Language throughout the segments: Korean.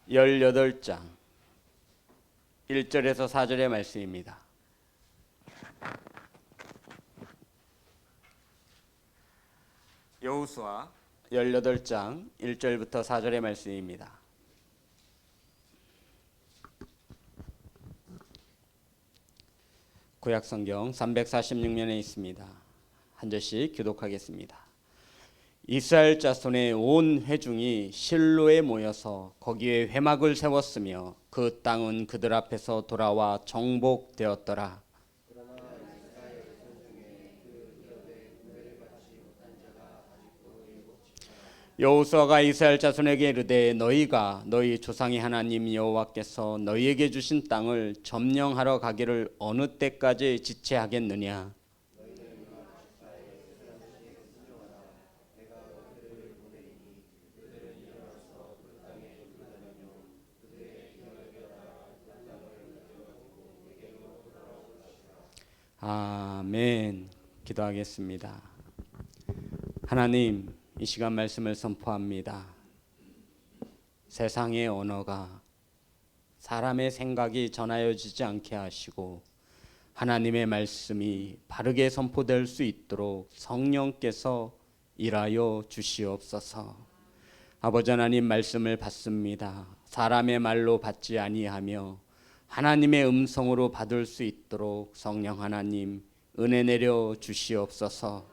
18장 1절에서 4절의 말씀입니다. 여호수아 18장 1절부터 4절의 말씀입니다. 구약성경 346면에 있습니다. 한 절씩 교독하겠습니다. 이스라엘 자손의 온 회중이 실로에 모여서 거기에 회막을 세웠으며 그 땅은 그들 앞에서 돌아와 정복되었더라. 여호수아가 이스라엘 자손에게 이르되 너희가 너희 조상의 하나님 여호와께서 너희에게 주신 땅을 점령하러 가기를 어느 때까지 지체하겠느냐. 아멘. 기도하겠습니다. 하나님, 이 시간 말씀을 선포합니다. 세상의 언어가 사람의 생각이 전하여지지 않게 하시고 하나님의 말씀이 바르게 선포될 수 있도록 성령께서 일하여 주시옵소서. 아버지 하나님, 말씀을 받습니다. 사람의 말로 받지 아니하며 하나님의 음성으로 받을 수 있도록 성령 하나님 은혜 내려 주시옵소서.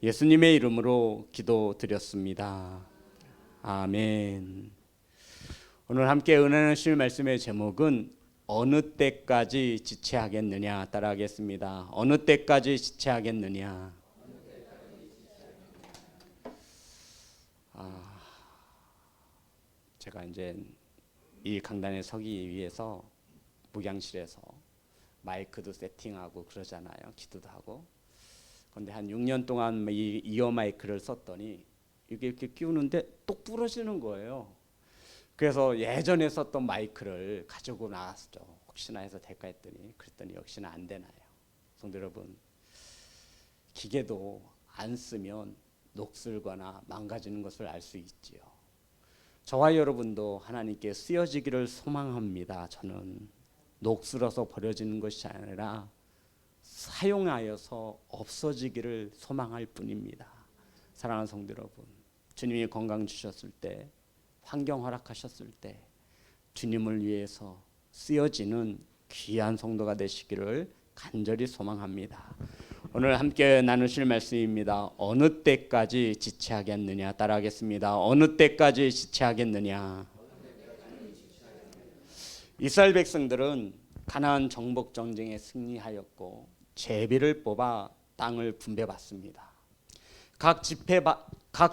예수님의 이름으로 기도드렸습니다. 아멘. 오늘 함께 은혜 나누실 말씀의 제목은 어느 때까지 지체하겠느냐 따라하겠습니다. 어느 때까지 지체하겠느냐. 제가 이제 이 강단에 서기 위해서 목양실에서 마이크도 세팅하고 그러잖아요. 기도도 하고. 그런데 한 6년 동안 이 이어 마이크를 썼더니 이게 이렇게 끼우는데 똑 부러지는 거예요. 그래서 예전에 썼던 마이크를 가지고 나왔죠. 혹시나 해서 될까 했더니 그랬더니 역시나 안 되나요. 성도 여러분, 기계도 안 쓰면 녹슬거나 망가지는 것을 알 수 있지요. 저와 여러분도 하나님께 쓰여지기를 소망합니다. 저는 녹슬어서 버려지는 것이 아니라 사용하여서 없어지기를 소망할 뿐입니다. 사랑하는 성도 여러분, 주님이 건강 주셨을 때, 환경 허락하셨을 때 주님을 위해서 쓰여지는 귀한 성도가 되시기를 간절히 소망합니다. 오늘 함께 나누실 말씀입니다. 어느 때까지 지체하겠느냐 따라하겠습니다. 어느 때까지 지체하겠느냐. 이스라엘 백성들은 가나안 정복 전쟁에 승리하였고 제비를 뽑아 땅을 분배받습니다. 각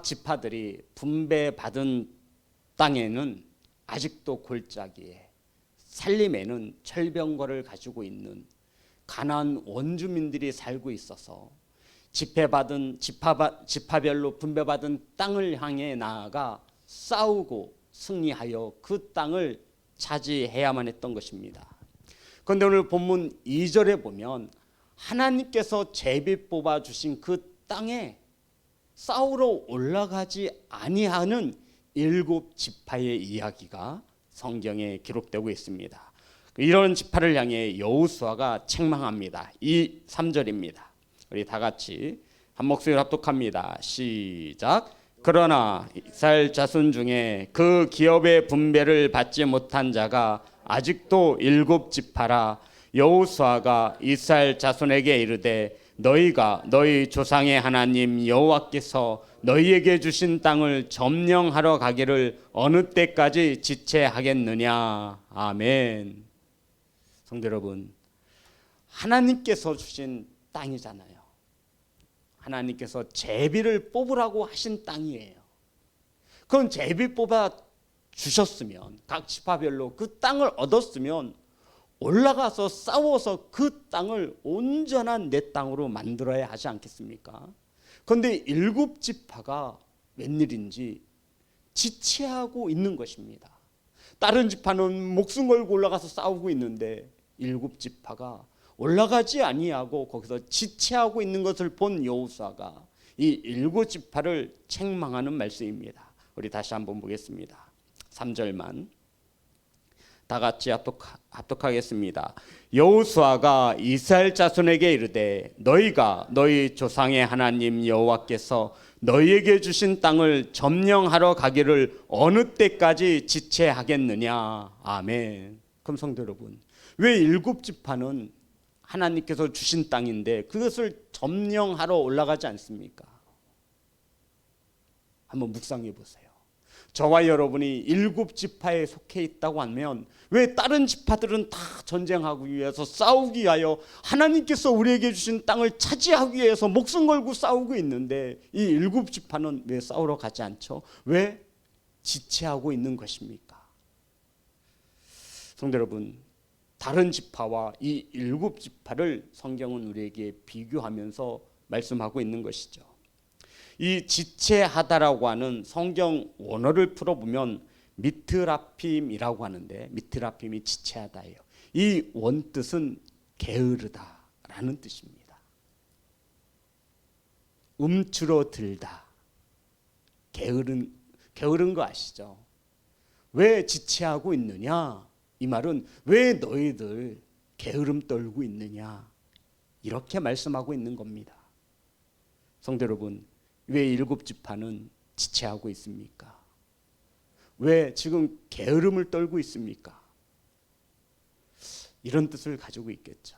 지파들이 분배받은 땅에는 아직도 골짜기에 살림에는 철병거를 가지고 있는 가나안 원주민들이 살고 있어서 지파별로 분배받은 땅을 향해 나아가 싸우고 승리하여 그 땅을 차지해야만 했던 것입니다. 그런데 오늘 본문 2절에 보면 하나님께서 제비 뽑아 주신 그 땅에 싸우러 올라가지 아니하는 7지파의 이야기가 성경에 기록되고 있습니다. 이런 지파를 향해 여호수아가 책망합니다. 3절입니다. 우리 다 같이 한 목소리로 합독합니다. 시작. 그러나 이스라엘 자손 중에 그 기업의 분배를 받지 못한 자가 아직도 7지파라. 여호수아가 이스라엘 자손에게 이르되 너희가 너희 조상의 하나님 여호와께서 너희에게 주신 땅을 점령하러 가기를 어느 때까지 지체하겠느냐. 아멘. 성도 여러분, 하나님께서 주신 땅이잖아요. 하나님께서 제비를 뽑으라고 하신 땅이에요. 그럼 제비 뽑아 주셨으면 각 지파별로 그 땅을 얻었으면 올라가서 싸워서 그 땅을 온전한 내 땅으로 만들어야 하지 않겠습니까? 그런데 7지파가 웬일인지 지체하고 있는 것입니다. 다른 지파는 목숨 걸고 올라가서 싸우고 있는데 7지파가 올라가지 아니하고 거기서 지체하고 있는 것을 본 여호수아가 이 7지파를 책망하는 말씀입니다. 우리 다시 한번 보겠습니다. 3절만 다 같이 합독하겠습니다. 여호수아가 이스라엘 자손에게 이르되 너희가 너희 조상의 하나님 여호와께서 너희에게 주신 땅을 점령하러 가기를 어느 때까지 지체하겠느냐. 아멘. 그럼 성도 여러분, 왜 일곱 지파는 하나님께서 주신 땅인데 그것을 점령하러 올라가지 않습니까? 한번 묵상해 보세요. 저와 여러분이 일곱 지파에 속해 있다고 하면 왜 다른 지파들은 다 전쟁하기 위해서 싸우기 위하여 하나님께서 우리에게 주신 땅을 차지하기 위해서 목숨 걸고 싸우고 있는데 이 일곱 지파는 왜 싸우러 가지 않죠? 왜 지체하고 있는 것입니까? 성도 여러분, 다른 지파와 이 일곱 지파를 성경은 우리에게 비교하면서 말씀하고 있는 것이죠. 이 지체하다라고 하는 성경 원어를 풀어보면 미트라핌이라고 하는데, 미트라핌이 지체하다예요. 이 원뜻은 게으르다라는 뜻입니다. 움츠러들다. 게으른 거 아시죠? 왜 지체하고 있느냐? 이 말은 왜 너희들 게으름 떨고 있느냐? 이렇게 말씀하고 있는 겁니다. 성도 여러분, 왜 일곱 지파는 지체하고 있습니까? 왜 지금 게으름을 떨고 있습니까? 이런 뜻을 가지고 있겠죠.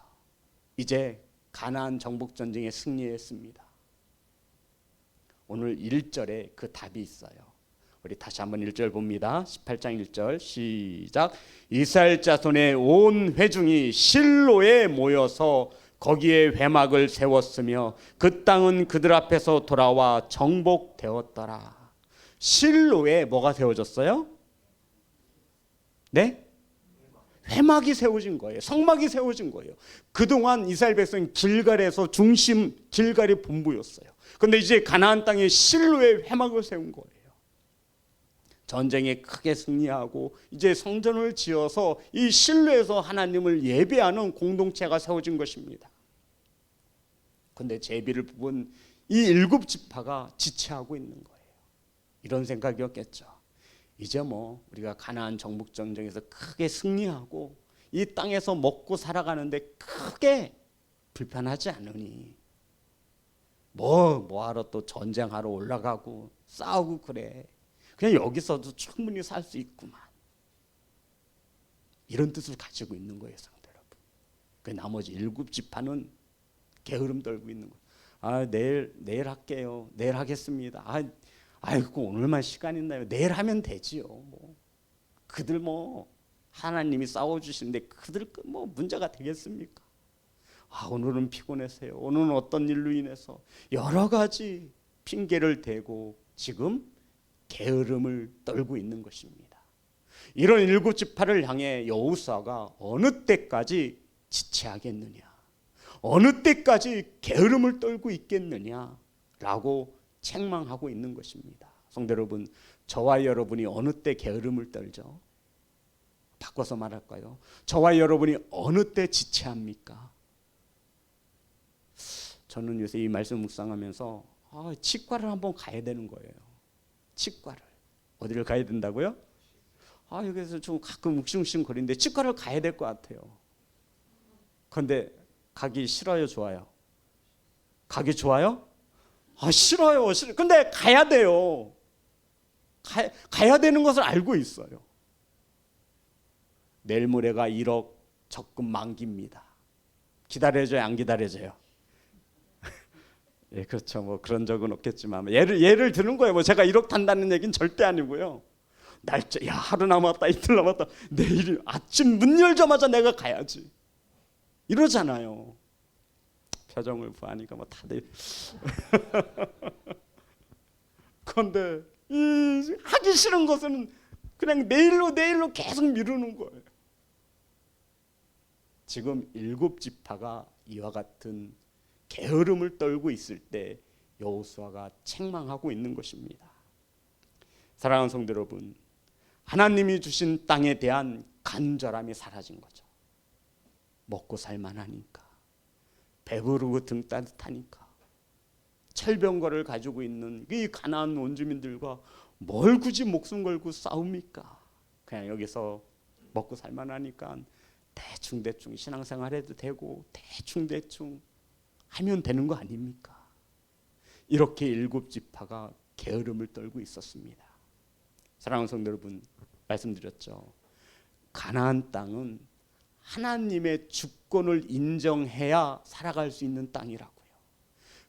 이제 가나안 정복 전쟁에 승리했습니다. 오늘 1절에 그 답이 있어요. 우리 다시 한번 1절 봅니다. 18장 1절 시작. 이스라엘 자손의 온 회중이 실로에 모여서 거기에 회막을 세웠으며 그 땅은 그들 앞에서 돌아와 정복되었더라. 실로에 뭐가 세워졌어요? 네? 회막이 세워진 거예요. 성막이 세워진 거예요. 그동안 이스라엘 백성은 길갈에서 중심, 길갈이 본부였어요. 그런데 이제 가나안 땅에 실로에 회막을 세운 거예요. 전쟁에 크게 승리하고 이제 성전을 지어서 이 실로에서 하나님을 예배하는 공동체가 세워진 것입니다. 그런데 제비를 뽑은 이 일곱 지파가 지체하고 있는 거예요. 이런 생각이었겠죠. 이제 뭐 우리가 가나안 정복 전쟁에서 크게 승리하고 이 땅에서 먹고 살아가는데 크게 불편하지 않으니 뭐하러 또 전쟁하러 올라가고 싸우고 그래. 그냥 여기서도 충분히 살 수 있구만. 이런 뜻을 가지고 있는 거예요, 성도 여러분. 그 나머지 일곱 지파는 게으름 떨고 있는 거예요. 아, 내일 할게요. 내일 하겠습니다. 아이고 오늘만 시간 있나요? 내일 하면 되지요. 뭐 그들 뭐 하나님이 싸워 주시는데 그들 뭐 문제가 되겠습니까? 아, 오늘은 피곤해서요. 오늘은 어떤 일로 인해서 여러 가지 핑계를 대고 지금 게으름을 떨고 있는 것입니다. 이런 일곱 지파를 향해 여호수아가 어느 때까지 지체하겠느냐, 어느 때까지 게으름을 떨고 있겠느냐라고 책망하고 있는 것입니다. 성도 여러분, 저와 여러분이 어느 때 게으름을 떨죠? 바꿔서 말할까요? 저와 여러분이 어느 때 지체합니까? 저는 요새 이 말씀 묵상하면서 치과를 한번 가야 되는 거예요. 치과를. 어디를 가야 된다고요? 여기서 좀 가끔 욱신욱신 거리는데 치과를 가야 될 것 같아요. 그런데 가기 싫어요, 좋아요? 가기 좋아요? 싫어요. 근데 가야 돼요. 가야 되는 것을 알고 있어요. 내일 모레가 1억 적금 만기입니다. 기다려줘요, 안 기다려줘요? 예, 그렇죠. 뭐 그런 적은 없겠지만 예를 드는 거예요. 뭐 제가 1억 탄다는 얘기는 절대 아니고요. 날짜, 야, 하루 남았다, 이틀 남았다. 내일 아침 문 열자마자 내가 가야지. 이러잖아요. 표정을 보니까 뭐 다들. 그런데 하기 싫은 것은 그냥 내일로 계속 미루는 거예요. 지금 일곱 지파가 이와 같은 게으름을 떨고 있을 때 여호수아가 책망하고 있는 것입니다. 사랑하는 성도 여러분, 하나님이 주신 땅에 대한 간절함이 사라진 거죠. 먹고 살만하니까, 배부르고 등 따뜻하니까, 철병거를 가지고 있는 이 가나안 원주민들과 뭘 굳이 목숨 걸고 싸웁니까? 그냥 여기서 먹고 살만하니까 대충 신앙생활해도 되고 대충 하면 되는 거 아닙니까? 이렇게 일곱 지파가 게으름을 떨고 있었습니다. 사랑하는 성도 여러분, 말씀드렸죠. 가나안 땅은 하나님의 주권을 인정해야 살아갈 수 있는 땅이라고요.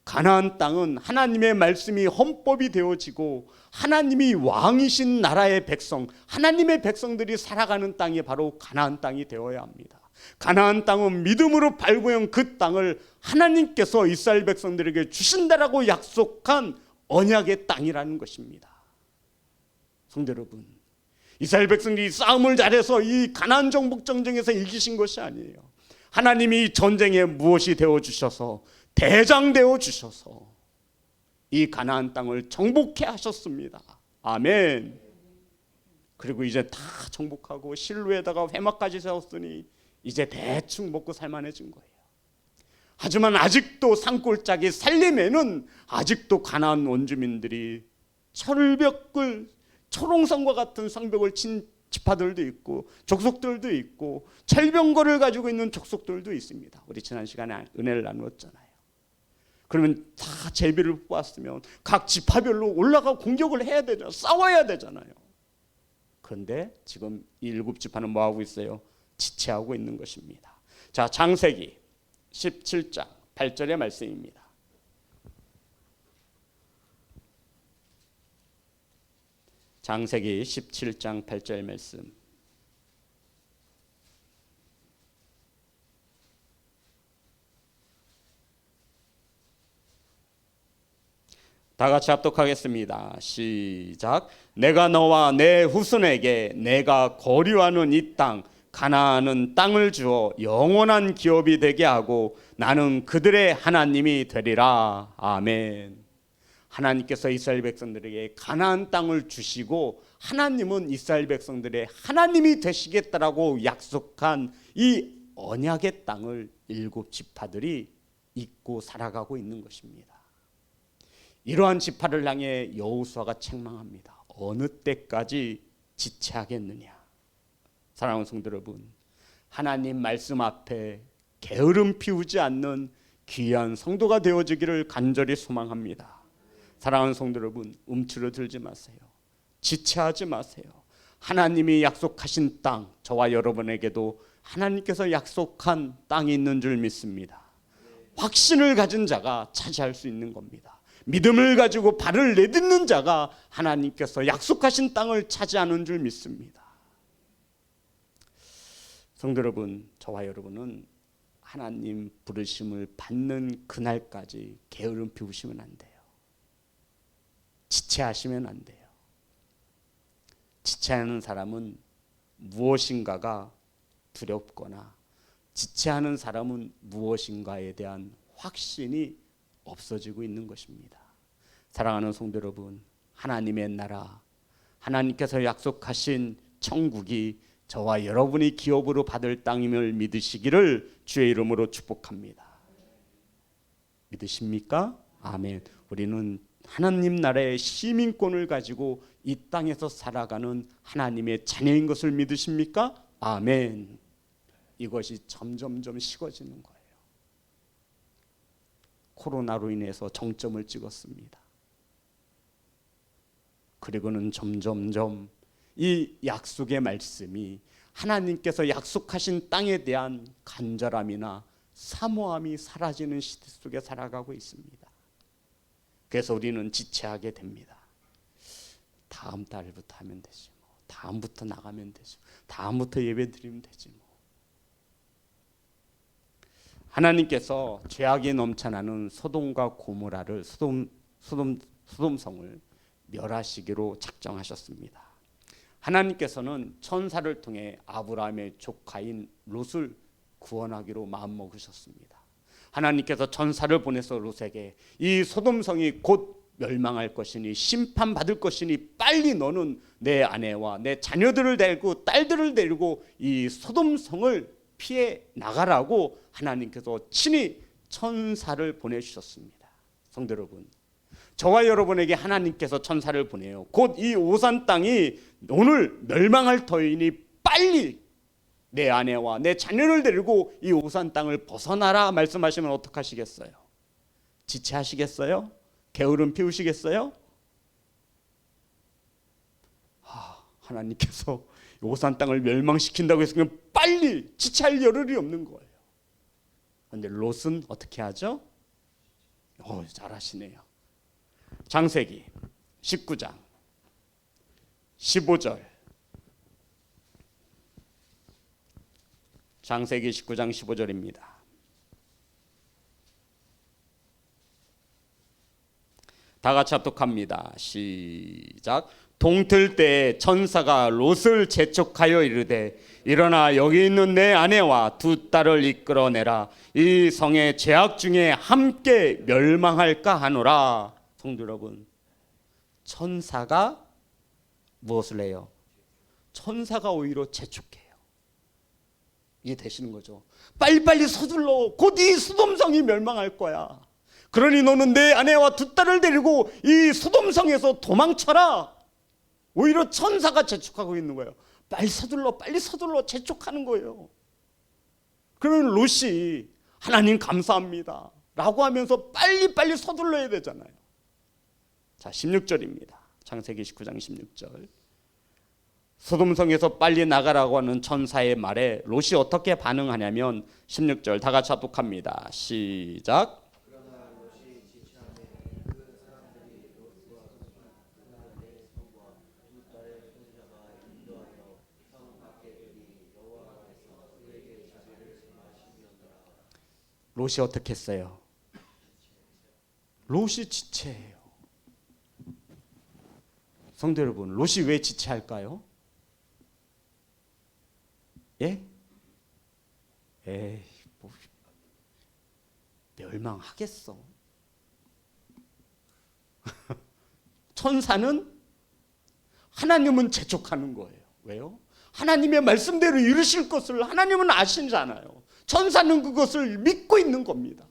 가나안 땅은 하나님의 말씀이 헌법이 되어지고 하나님이 왕이신 나라의 백성, 하나님의 백성들이 살아가는 땅이 바로 가나안 땅이 되어야 합니다. 가나안 땅은 믿음으로 발구한 그 땅을 하나님께서 이스라엘 백성들에게 주신다라고 약속한 언약의 땅이라는 것입니다. 성도 여러분, 이스라엘 백성들이 싸움을 잘해서 이 가나안 정복 전쟁에서 이기신 것이 아니에요. 하나님이 전쟁에 무엇이 되어 주셔서 대장 되어 주셔서 이 가나안 땅을 정복해 하셨습니다. 아멘. 그리고 이제 다 정복하고 실로에다가 회막까지 세웠으니 이제 대충 먹고 살만해진 거예요. 하지만 아직도 산골짜기 살림에는 아직도 가나안 원주민들이 철벽을, 초롱성과 같은 성벽을 친 지파들도 있고 족속들도 있고 철병거를 가지고 있는 족속들도 있습니다. 우리 지난 시간에 은혜를 나누었잖아요. 그러면 다 제비를 뽑았으면 각 지파별로 올라가 공격을 해야 되잖아요. 싸워야 되잖아요. 그런데 지금 이 일곱 지파는 뭐하고 있어요? 지체하고 있는 것입니다. 자, 창세기 17장 8절의 말씀입니다. 창세기 17장 8절 말씀. 다 같이 합독하겠습니다. 시작. 내가 너와 내 후손에게 내가 거류하는 이 땅 가나안은 땅을 주어 영원한 기업이 되게 하고 나는 그들의 하나님이 되리라. 아멘. 하나님께서 이스라엘 백성들에게 가나안 땅을 주시고 하나님은 이스라엘 백성들의 하나님이 되시겠다라고 약속한 이 언약의 땅을 일곱 지파들이 잊고 살아가고 있는 것입니다. 이러한 지파를 향해 여호수아가 책망합니다. 어느 때까지 지체하겠느냐. 사랑하는 성도 여러분, 하나님 말씀 앞에 게으름 피우지 않는 귀한 성도가 되어지기를 간절히 소망합니다. 사랑하는 성도 여러분, 움츠러들지 마세요. 지체하지 마세요. 하나님이 약속하신 땅, 저와 여러분에게도 하나님께서 약속한 땅이 있는 줄 믿습니다. 확신을 가진 자가 차지할 수 있는 겁니다. 믿음을 가지고 발을 내딛는 자가 하나님께서 약속하신 땅을 차지하는 줄 믿습니다. 성도 여러분, 저와 여러분은 하나님 부르심을 받는 그날까지 게으름 피우시면 안 돼요. 지체하시면 안 돼요. 지체하는 사람은 무엇인가가 두렵거나 지체하는 사람은 무엇인가에 대한 확신이 없어지고 있는 것입니다. 사랑하는 성도 여러분, 하나님의 나라, 하나님께서 약속하신 천국이 저와 여러분이 기업으로 받을 땅임을 믿으시기를 주의 이름으로 축복합니다. 믿으십니까? 아멘. 우리는 하나님 나라의 시민권을 가지고 이 땅에서 살아가는 하나님의 자녀인 것을 믿으십니까? 아멘. 이것이 점점점 식어지는 거예요. 코로나로 인해서 정점을 찍었습니다. 그리고는 점점점 이 약속의 말씀이 하나님께서 약속하신 땅에 대한 간절함이나 사모함이 사라지는 시대 속에 살아가고 있습니다. 그래서 우리는 지체하게 됩니다. 다음 달부터 하면 되지 뭐. 다음부터 나가면 되지. 다음부터 예배 드리면 되지 뭐. 하나님께서 죄악이 넘쳐나는 소돔과 고모라를 소돔성을 멸하시기로 작정하셨습니다. 하나님께서는 천사를 통해 아브라함의 조카인 롯을 구원하기로 마음먹으셨습니다. 하나님께서 천사를 보내서 롯에게 이 소돔성이 곧 멸망할 것이니 심판받을 것이니 빨리 너는 내 아내와 내 자녀들을 데리고 딸들을 데리고 이 소돔성을 피해 나가라고 하나님께서 친히 천사를 보내주셨습니다. 성도 여러분, 저와 여러분에게 하나님께서 천사를 보내요. 곧 이 오산 땅이 오늘 멸망할 터이니 빨리 내 아내와 내 자녀를 데리고 이 오산 땅을 벗어나라 말씀하시면 어떡하시겠어요? 지체하시겠어요? 게으름 피우시겠어요? 하나님께서 오산 땅을 멸망시킨다고 해서 그냥 빨리 지체할 여력이 없는 거예요. 그런데 롯은 어떻게 하죠? 잘하시네요. 창세기 19장 15절. 창세기 19장 15절입니다. 다 같이 합독합니다. 시작. 동틀 때 천사가 롯을 재촉하여 이르되 일어나 여기 있는 내 아내와 두 딸을 이끌어내라. 이 성의 죄악 중에 함께 멸망할까 하노라. 성도 여러분, 천사가 무엇을 해요? 천사가 오히려 재촉해요. 이해되시는 거죠? 빨리빨리 서둘러. 곧 이 소돔성이 멸망할 거야. 그러니 너는 내 아내와 두 딸을 데리고 이 소돔성에서 도망쳐라. 오히려 천사가 재촉하고 있는 거예요. 빨리 서둘러 재촉하는 거예요. 그러면 롯이 하나님 감사합니다 라고 하면서 빨리 서둘러야 되잖아요. 자, 16절입니다. 창세기 19장 16절. 소돔성에서 빨리 나가라고 하는 천사의 말에 롯이 어떻게 반응하냐면 16절 다 같이 합독합니다. 시작. 롯이 어떻게 했어요? 롯이 지체해요. 성도 여러분, 롯이 왜 지체할까요? 예? 에이, 멸망하겠어. 천사는 하나님은 재촉하는 거예요. 왜요? 하나님의 말씀대로 이루실 것을 하나님은 아시잖아요. 천사는 그것을 믿고 있는 겁니다.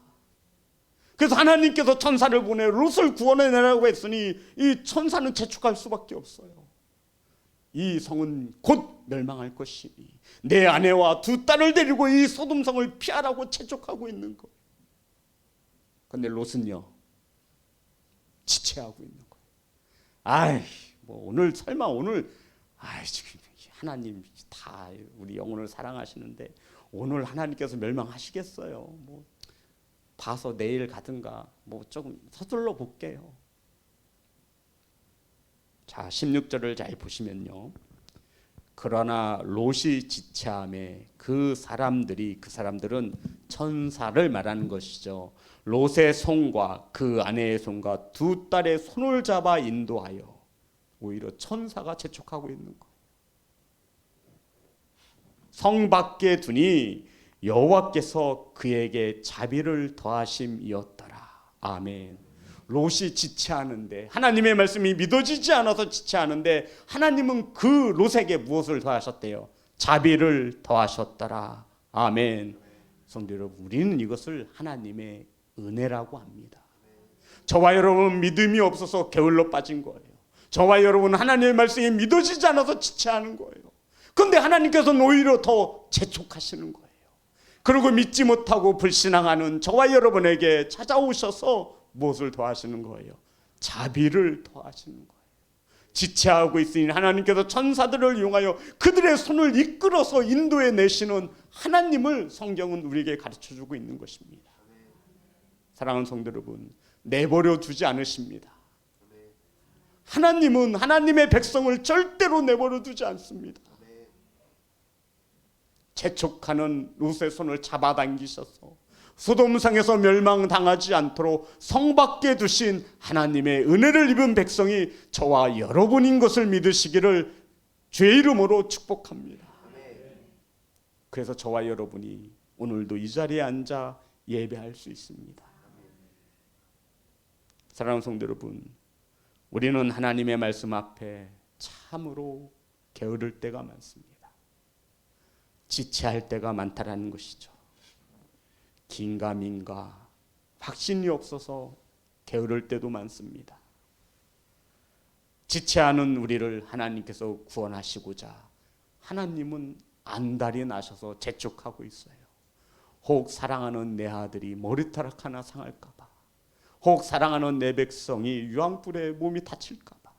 그래서 하나님께서 천사를 보내 롯을 구원해내라고 했으니 이 천사는 재촉할 수밖에 없어요. 이 성은 곧 멸망할 것이니 내 아내와 두 딸을 데리고 이 소돔성을 피하라고 재촉하고 있는 거예요. 그런데 롯은요, 지체하고 있는 거예요. 설마 오늘 지금 하나님 다 우리 영혼을 사랑하시는데 오늘 하나님께서 멸망하시겠어요? 봐서 내일 가든가 조금 서둘러 볼게요. 자, 16절을 잘 보시면요. 그러나 롯이 지체함에 그 사람들은 천사를 말하는 것이죠. 롯의 손과 그 아내의 손과 두 딸의 손을 잡아 인도하여 오히려 천사가 재촉하고 있는 거예요. 성 밖에 두니 여호와께서 그에게 자비를 더하심이었더라. 아멘. 롯이 지체하는데 하나님의 말씀이 믿어지지 않아서 지체하는데 하나님은 그 롯에게 무엇을 더하셨대요? 자비를 더하셨더라. 아멘. 성도 여러분, 우리는 이것을 하나님의 은혜라고 합니다. 저와 여러분은 믿음이 없어서 게을러 빠진 거예요. 저와 여러분은 하나님의 말씀이 믿어지지 않아서 지체하는 거예요. 그런데 하나님께서는 오히려 더 재촉하시는 거예요. 그리고 믿지 못하고 불신앙하는 저와 여러분에게 찾아오셔서 무엇을 더하시는 거예요? 자비를 더하시는 거예요. 지체하고 있으니 하나님께서 천사들을 이용하여 그들의 손을 이끌어서 인도해 내시는 하나님을 성경은 우리에게 가르쳐주고 있는 것입니다. 사랑하는 성도 여러분, 내버려 두지 않으십니다. 하나님은 하나님의 백성을 절대로 내버려 두지 않습니다. 재촉하는 롯의 손을 잡아당기셔서 소돔성에서 멸망당하지 않도록 성 밖에 두신 하나님의 은혜를 입은 백성이 저와 여러분인 것을 믿으시기를 주의 이름으로 축복합니다. 그래서 저와 여러분이 오늘도 이 자리에 앉아 예배할 수 있습니다. 사랑하는 성도 여러분, 우리는 하나님의 말씀 앞에 참으로 게으를 때가 많습니다. 지체할 때가 많다라는 것이죠. 긴가민가 확신이 없어서 게으를 때도 많습니다. 지체하는 우리를 하나님께서 구원하시고자 하나님은 안달이 나셔서 재촉하고 있어요. 혹 사랑하는 내 아들이 머리카락 하나 상할까 봐, 혹 사랑하는 내 백성이 유황불에 몸이 다칠까 봐.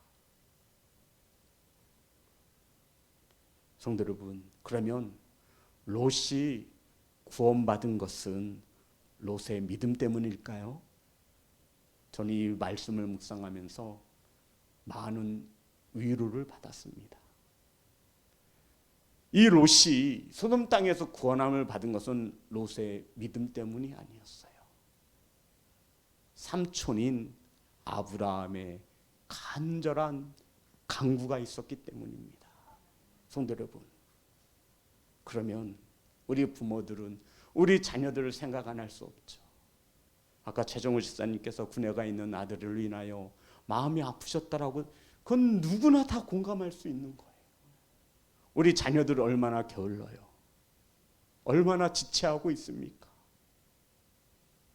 성도 여러분, 그러면 롯이 구원받은 것은 롯의 믿음 때문일까요? 저는 이 말씀을 묵상하면서 많은 위로를 받았습니다. 이 롯이 소돔 땅에서 구원함을 받은 것은 롯의 믿음 때문이 아니었어요. 삼촌인 아브라함의 간절한 간구가 있었기 때문입니다. 성도 여러분, 그러면 우리 부모들은 우리 자녀들을 생각 안 할 수 없죠. 아까 최정우 집사님께서 군에가 있는 아들을 인하여 마음이 아프셨다라고, 그건 누구나 다 공감할 수 있는 거예요. 우리 자녀들 얼마나 게을러요. 얼마나 지체하고 있습니까?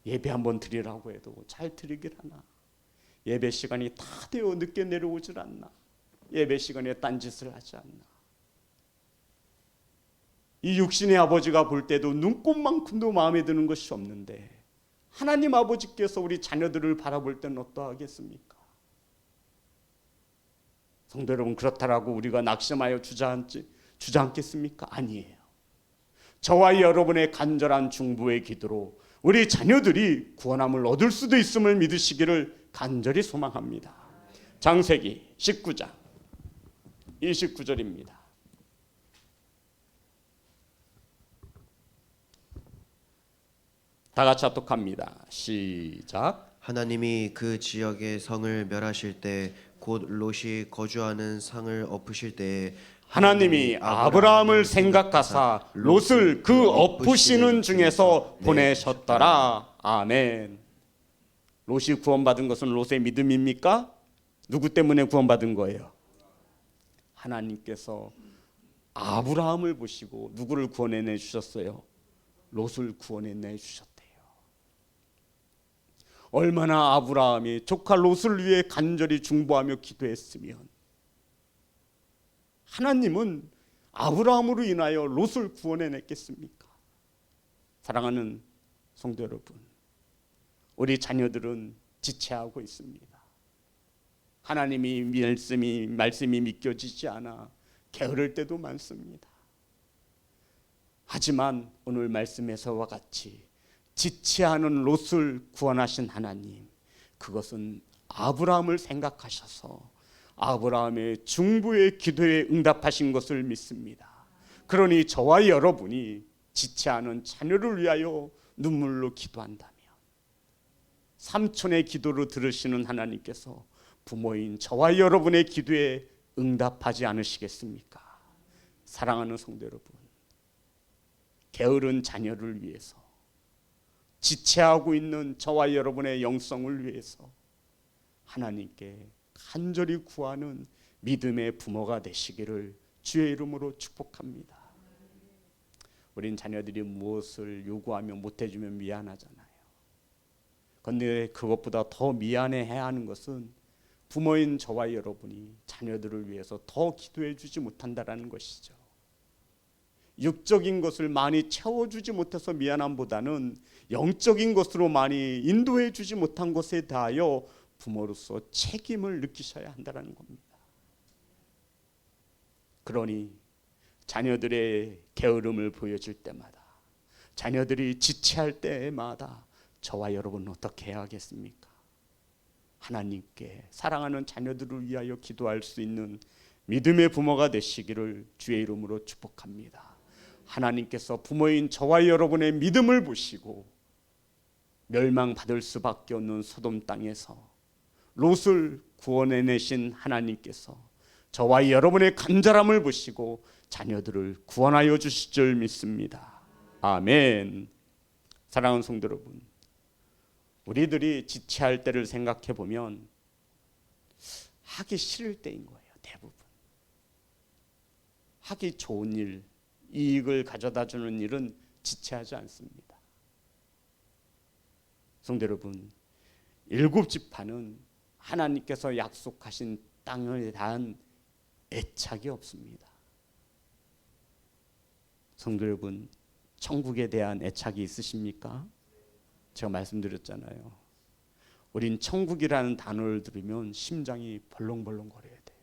예배 한번 드리라고 해도 잘 드리길 하나? 예배 시간이 다 되어 늦게 내려오질 않나? 예배 시간에 딴짓을 하지 않나? 이 육신의 아버지가 볼 때도 눈곱만큼도 마음에 드는 것이 없는데 하나님 아버지께서 우리 자녀들을 바라볼 때는 어떠하겠습니까? 성도 여러분, 그렇다라고 우리가 낙심하여 주저앉겠습니까? 아니에요. 저와 여러분의 간절한 중보의 기도로 우리 자녀들이 구원함을 얻을 수도 있음을 믿으시기를 간절히 소망합니다. 창세기 19장 29절입니다. 다 같이 합독합니다. 시작. 하나님이 그 지역의 성을 멸하실 때 곧 롯이 거주하는 상을 엎으실 때에 하나님이 아브라함을 생각하사 롯을 그 엎으시는 중에서 보내셨더라. 아멘. 롯이 구원받은 것은 롯의 믿음입니까? 누구 때문에 구원받은 거예요? 하나님께서 아브라함을 보시고 누구를 구원해내 주셨어요? 롯을 구원해내 주셨대요. 얼마나 아브라함이 조카 롯을 위해 간절히 중보하며 기도했으면 하나님은 아브라함으로 인하여 롯을 구원해냈겠습니까? 사랑하는 성도 여러분, 우리 자녀들은 지체하고 있습니다. 하나님이 말씀이 믿겨지지 않아 게으를 때도 많습니다. 하지만 오늘 말씀에서와 같이 지체하는 롯을 구원하신 하나님, 그것은 아브라함을 생각하셔서 아브라함의 중보의 기도에 응답하신 것을 믿습니다. 그러니 저와 여러분이 지체하는 자녀를 위하여 눈물로 기도한다면 삼촌의 기도를 들으시는 하나님께서 부모인 저와 여러분의 기도에 응답하지 않으시겠습니까? 사랑하는 성도 여러분, 게으른 자녀를 위해서, 지체하고 있는 저와 여러분의 영성을 위해서 하나님께 간절히 구하는 믿음의 부모가 되시기를 주의 이름으로 축복합니다. 우린 자녀들이 무엇을 요구하면 못해주면 미안하잖아요. 그런데 그것보다 더 미안해해야 하는 것은 부모인 저와 여러분이 자녀들을 위해서 더 기도해 주지 못한다는 것이죠. 육적인 것을 많이 채워주지 못해서 미안함보다는 영적인 것으로 많이 인도해 주지 못한 것에 대하여 부모로서 책임을 느끼셔야 한다는 겁니다. 그러니 자녀들의 게으름을 보여줄 때마다, 자녀들이 지체할 때마다 저와 여러분은 어떻게 해야 하겠습니까? 하나님께 사랑하는 자녀들을 위하여 기도할 수 있는 믿음의 부모가 되시기를 주의 이름으로 축복합니다. 하나님께서 부모인 저와 여러분의 믿음을 보시고 멸망받을 수밖에 없는 소돔 땅에서 롯을 구원해내신 하나님께서 저와 여러분의 간절함을 보시고 자녀들을 구원하여 주실 줄 믿습니다. 아멘. 사랑하는 성도 여러분, 우리들이 지체할 때를 생각해 보면 하기 싫을 때인 거예요. 대부분 하기 좋은 일, 이익을 가져다 주는 일은 지체하지 않습니다. 성도 여러분, 7지파는 하나님께서 약속하신 땅에 대한 애착이 없습니다. 성도 여러분, 천국에 대한 애착이 있으십니까? 제가 말씀드렸잖아요. 우린 천국이라는 단어를 들으면 심장이 벌렁벌렁 거려야 돼요.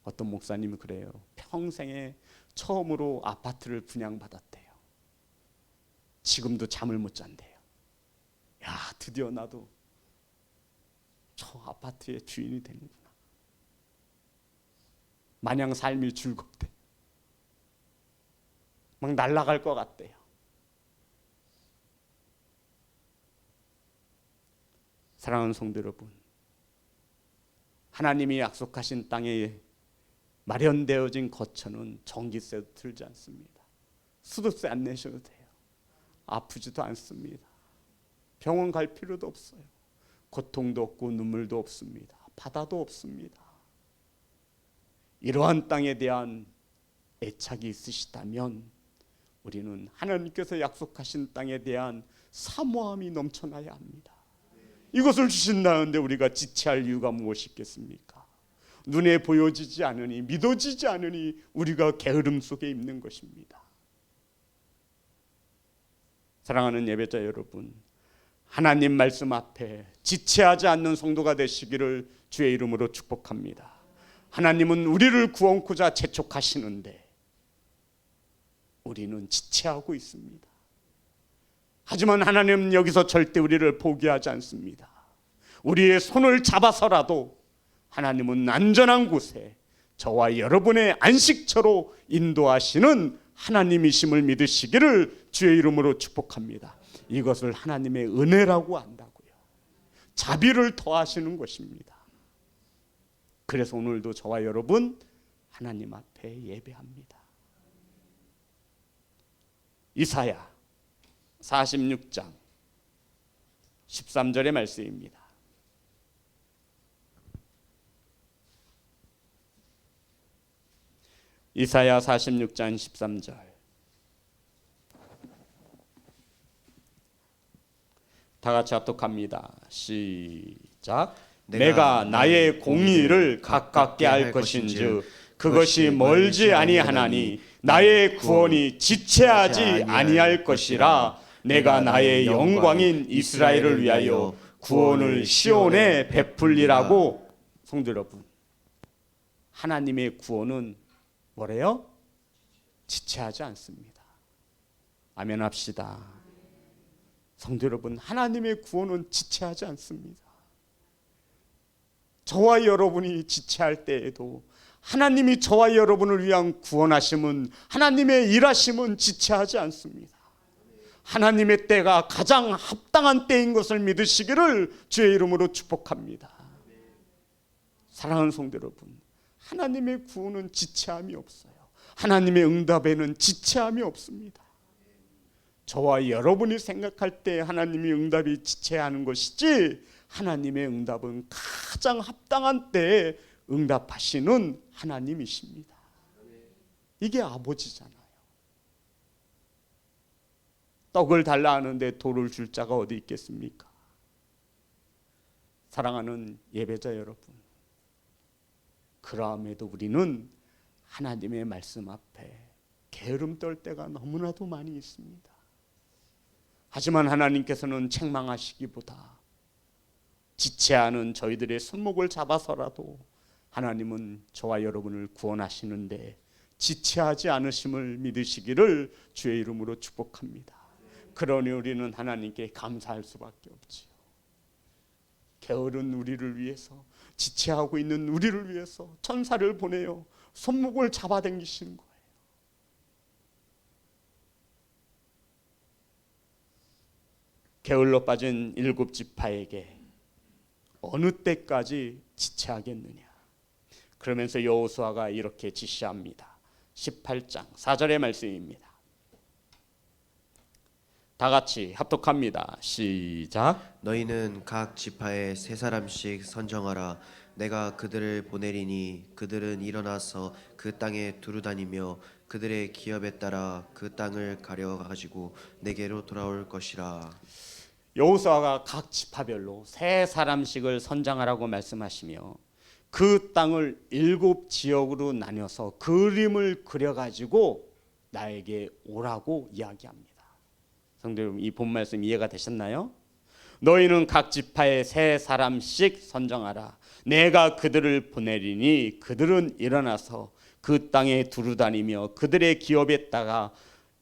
어떤 목사님이 그래요. 평생에 처음으로 아파트를 분양받았대요. 지금도 잠을 못 잔대요. 야, 드디어 나도 저 아파트의 주인이 되는구나. 마냥 삶이 즐겁대. 막 날아갈 것 같대요. 사랑하는 성도 여러분, 하나님이 약속하신 땅에 마련되어진 거처는 전기세도 들지 않습니다. 수도세 안 내셔도 돼요. 아프지도 않습니다. 병원 갈 필요도 없어요. 고통도 없고 눈물도 없습니다. 바다도 없습니다. 이러한 땅에 대한 애착이 있으시다면 우리는 하나님께서 약속하신 땅에 대한 사모함이 넘쳐나야 합니다. 이것을 주신다는데 우리가 지체할 이유가 무엇이겠습니까? 눈에 보여지지 않으니, 믿어지지 않으니 우리가 게으름 속에 있는 것입니다. 사랑하는 예배자 여러분, 하나님 말씀 앞에 지체하지 않는 성도가 되시기를 주의 이름으로 축복합니다. 하나님은 우리를 구원코자 재촉하시는데 우리는 지체하고 있습니다. 하지만 하나님은 여기서 절대 우리를 포기하지 않습니다. 우리의 손을 잡아서라도 하나님은 안전한 곳에 저와 여러분의 안식처로 인도하시는 하나님이심을 믿으시기를 주의 이름으로 축복합니다. 이것을 하나님의 은혜라고 안다고요. 자비를 더하시는 것입니다. 그래서 오늘도 저와 여러분 하나님 앞에 예배합니다. 이사야 46장 13절의 말씀입니다. 이사야 46장 13절. 다 같이 합독합니다. 시작. 내가 나의 공의를 가깝게 할 것인즉 그것이 멀지 아니하나니 나의 구원이 지체하지 아니할 것이라. 내가 나의 영광인 이스라엘을 위하여 구원을 시온에 베풀리라고. 성도 여러분, 하나님의 구원은 뭐래요? 지체하지 않습니다. 아멘 합시다. 성도 여러분, 하나님의 구원은 지체하지 않습니다. 저와 여러분이 지체할 때에도 하나님이 저와 여러분을 위한 구원하심은, 하나님의 일하심은 지체하지 않습니다. 하나님의 때가 가장 합당한 때인 것을 믿으시기를 주의 이름으로 축복합니다. 사랑하는 성도 여러분, 하나님의 구원은 지체함이 없어요. 하나님의 응답에는 지체함이 없습니다. 저와 여러분이 생각할 때 하나님의 응답이 지체하는 것이지, 하나님의 응답은 가장 합당한 때에 응답하시는 하나님이십니다. 이게 아버지잖아요. 떡을 달라 하는데 돌을 줄 자가 어디 있겠습니까? 사랑하는 예배자 여러분, 그럼에도 우리는 하나님의 말씀 앞에 게으름 떨 때가 너무나도 많이 있습니다. 하지만 하나님께서는 책망하시기보다 지체하는 저희들의 손목을 잡아서라도 하나님은 저와 여러분을 구원하시는데 지체하지 않으심을 믿으시기를 주의 이름으로 축복합니다. 그러니 우리는 하나님께 감사할 수밖에 없지요. 게으른 우리를 위해서, 지체하고 있는 우리를 위해서 천사를 보내어 손목을 잡아당기시는 거예요. 게을러 빠진 7지파에게 어느 때까지 지체하겠느냐. 그러면서 여호수아가 이렇게 지시합니다. 18장 4절의 말씀입니다. 다 같이 합독합니다. 시작. 너희는 각 지파에 3사람씩 선정하라. 내가 그들을 보내리니 그들은 일어나서 그 땅에 두루다니며 그들의 기업에 따라 그 땅을 가려가지고 내게로 돌아올 것이라. 여호수아가 각 지파별로 3사람씩을 선정하라고 말씀하시며 그 땅을 7지역으로 나눠서 그림을 그려가지고 나에게 오라고 이야기합니다. 성도 여러분, 이 본 말씀 이해가 되셨나요? 너희는 각 지파에 세 사람씩 선정하라. 내가 그들을 보내리니 그들은 일어나서 그 땅에 두루 다니며 그들의 기업에다가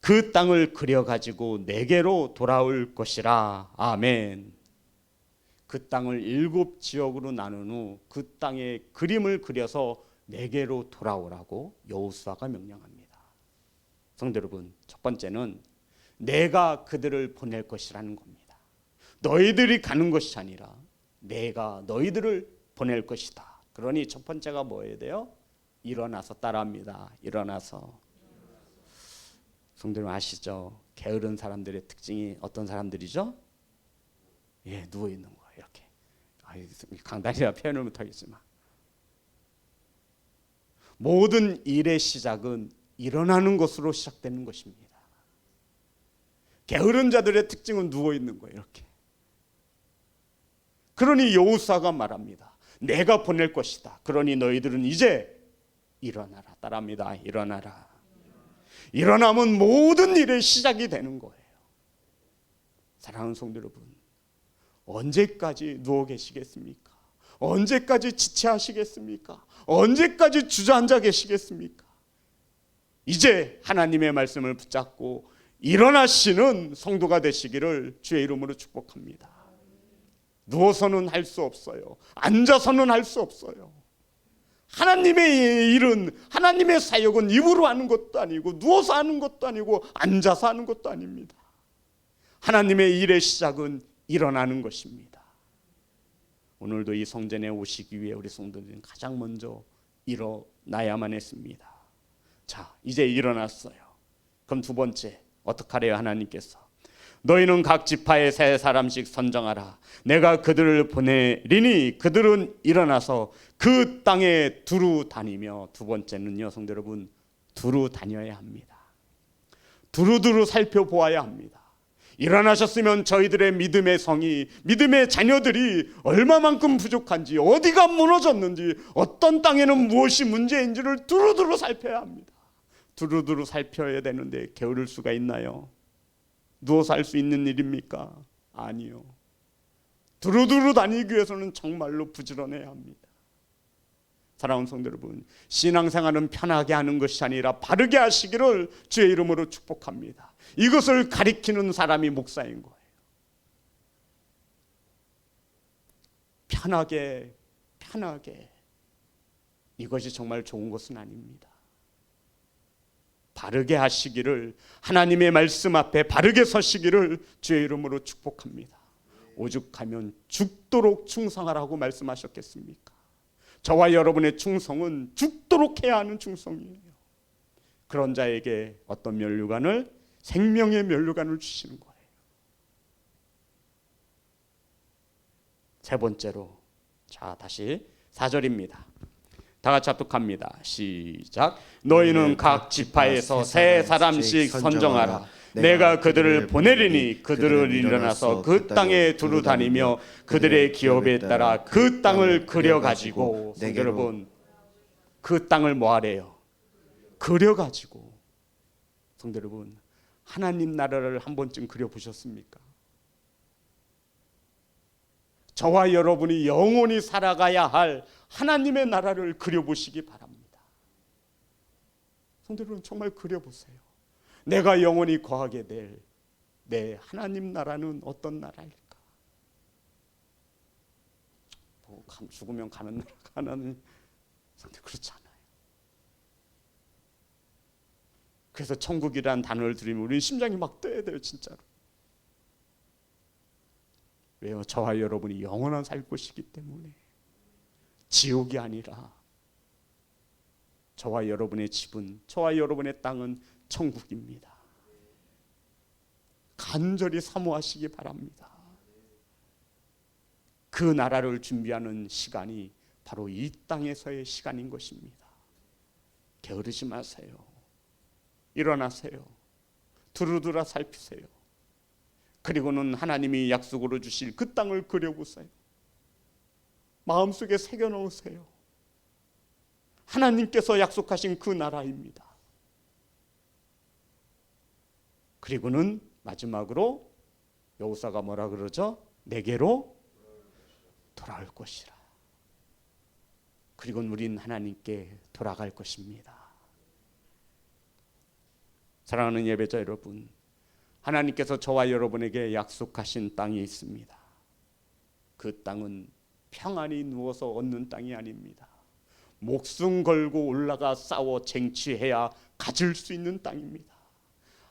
그 땅을 그려가지고 내게로 돌아올 것이라. 아멘. 그 땅을 7지역으로 나눈 후 그 땅에 그림을 그려서 내게로 돌아오라고 여호수아가 명령합니다. 성도 여러분, 첫 번째는 내가 그들을 보낼 것이라는 겁니다. 너희들이 가는 것이 아니라 내가 너희들을 보낼 것이다. 그러니 첫 번째가 뭐여야 돼요? 일어나서 따라합니다. 일어나서. 성도 여러분 아시죠? 게으른 사람들의 특징이 어떤 사람들이죠? 예, 누워 있는 거예요. 이렇게. 강단이라 표현을 못하겠지만 모든 일의 시작은 일어나는 것으로 시작되는 것입니다. 게으른 자들의 특징은 누워 있는 거예요. 이렇게. 그러니 여호수아가 말합니다. 내가 보낼 것이다. 그러니 너희들은 이제 일어나라. 따라합니다. 일어나라. 일어나면 모든 일의 시작이 되는 거예요. 사랑하는 성도 여러분, 언제까지 누워 계시겠습니까? 언제까지 지체하시겠습니까? 언제까지 주저앉아 계시겠습니까? 이제 하나님의 말씀을 붙잡고 일어나시는 성도가 되시기를 주의 이름으로 축복합니다. 누워서는 할 수 없어요. 앉아서는 할 수 없어요. 하나님의 일은, 하나님의 사역은 입으로 하는 것도 아니고 누워서 하는 것도 아니고 앉아서 하는 것도 아닙니다. 하나님의 일의 시작은 일어나는 것입니다. 오늘도 이 성전에 오시기 위해 우리 성도들은 가장 먼저 일어나야만 했습니다. 자, 이제 일어났어요. 그럼 두 번째 어떻게 하래요? 하나님께서 너희는 각 지파에 세 사람씩 선정하라. 내가 그들을 보내리니 그들은 일어나서 그 땅에 두루 다니며. 두 번째는요, 성도 여러분, 두루 다녀야 합니다. 두루두루 살펴보아야 합니다. 일어나셨으면 저희들의 믿음의 성이, 믿음의 자녀들이 얼마만큼 부족한지, 어디가 무너졌는지, 어떤 땅에는 무엇이 문제인지를 두루두루 살펴야 합니다. 두루두루 살펴야 되는데 게으를 수가 있나요? 누워서 할 수 있는 일입니까? 아니요. 두루두루 다니기 위해서는 정말로 부지런해야 합니다. 사랑하는 성도 여러분, 신앙생활은 편하게 하는 것이 아니라 바르게 하시기를 주의 이름으로 축복합니다. 이것을 가리키는 사람이 목사인 거예요. 편하게 이것이 정말 좋은 것은 아닙니다. 바르게 하시기를, 하나님의 말씀 앞에 바르게 서시기를 주의 이름으로 축복합니다. 오죽하면 죽도록 충성하라고 말씀하셨겠습니까? 저와 여러분의 충성은 죽도록 해야 하는 충성이에요. 그런 자에게 어떤 면류관을? 생명의 면류관을 주시는 거예요. 세 번째로, 자 다시 4절입니다. 다 같이 합독합니다. 시작. 너희는 각 지파에서 세 사람씩 선정하라. 내가 그들을 보내리니 그들을 일어나서 그 땅에 두루 다니며 그들의 기업에 따라 그 땅을 그려가지고. 여러분, 그 땅을 뭐 하래요? 그려가지고. 성도 여러분, 하나님 나라를 한 번쯤 그려보셨습니까? 저와 여러분이 영원히 살아가야 할 하나님의 나라를 그려보시기 바랍니다. 성도 여러분, 정말 그려보세요. 내가 영원히 거하게 될 내 하나님 나라는 어떤 나라일까? 죽으면 가는 나라가 하나는, 그렇지 않아요. 그래서 천국이라는 단어를 들으면 우리 심장이 막 뛰어야 돼요, 진짜로. 왜요? 저와 여러분이 영원한 살 곳이기 때문에. 지옥이 아니라 저와 여러분의 집은, 저와 여러분의 땅은 천국입니다. 간절히 사모하시기 바랍니다. 그 나라를 준비하는 시간이 바로 이 땅에서의 시간인 것입니다. 게으르지 마세요. 일어나세요. 두루두루 살피세요. 그리고는 하나님이 약속으로 주실 그 땅을 그려보세요. 마음속에 새겨놓으세요. 하나님께서 약속하신 그 나라입니다. 그리고는 마지막으로 여호사가 뭐라 그러죠? 내게로 돌아올 것이라. 그리고는 우린 하나님께 돌아갈 것입니다. 사랑하는 예배자 여러분, 하나님께서 저와 여러분에게 약속하신 땅이 있습니다. 그 땅은 평안히 누워서 얻는 땅이 아닙니다. 목숨 걸고 올라가 싸워 쟁취해야 가질 수 있는 땅입니다.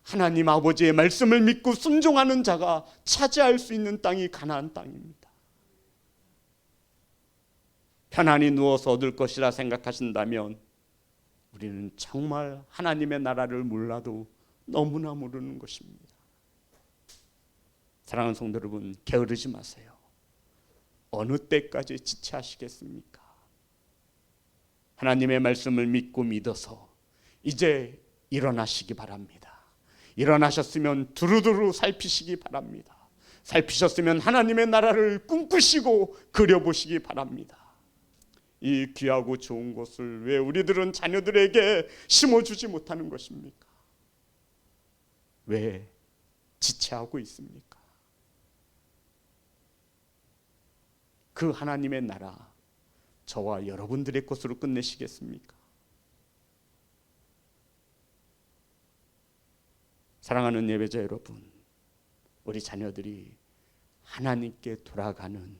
하나님 아버지의 말씀을 믿고 순종하는 자가 차지할 수 있는 땅이 가나안 땅입니다. 편안히 누워서 얻을 것이라 생각하신다면 우리는 정말 하나님의 나라를 몰라도 너무나 모르는 것입니다. 사랑하는 성도 여러분, 게으르지 마세요. 어느 때까지 지체하시겠습니까? 하나님의 말씀을 믿고 믿어서 이제 일어나시기 바랍니다. 일어나셨으면 두루두루 살피시기 바랍니다. 살피셨으면 하나님의 나라를 꿈꾸시고 그려보시기 바랍니다. 이 귀하고 좋은 것을 왜 우리들은 자녀들에게 심어주지 못하는 것입니까? 왜 지체하고 있습니까? 그 하나님의 나라 저와 여러분들의 것으로 끝내시겠습니까? 사랑하는 예배자 여러분, 우리 자녀들이 하나님께 돌아가는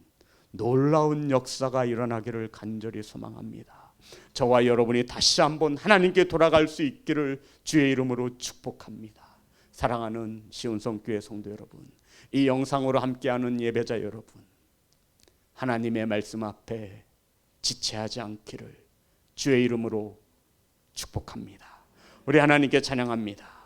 놀라운 역사가 일어나기를 간절히 소망합니다. 저와 여러분이 다시 한번 하나님께 돌아갈 수 있기를 주의 이름으로 축복합니다. 사랑하는 시온성교회 성도 여러분, 이 영상으로 함께하는 예배자 여러분, 하나님의 말씀 앞에 지체하지 않기를 주의 이름으로 축복합니다. 우리 하나님께 찬양합니다.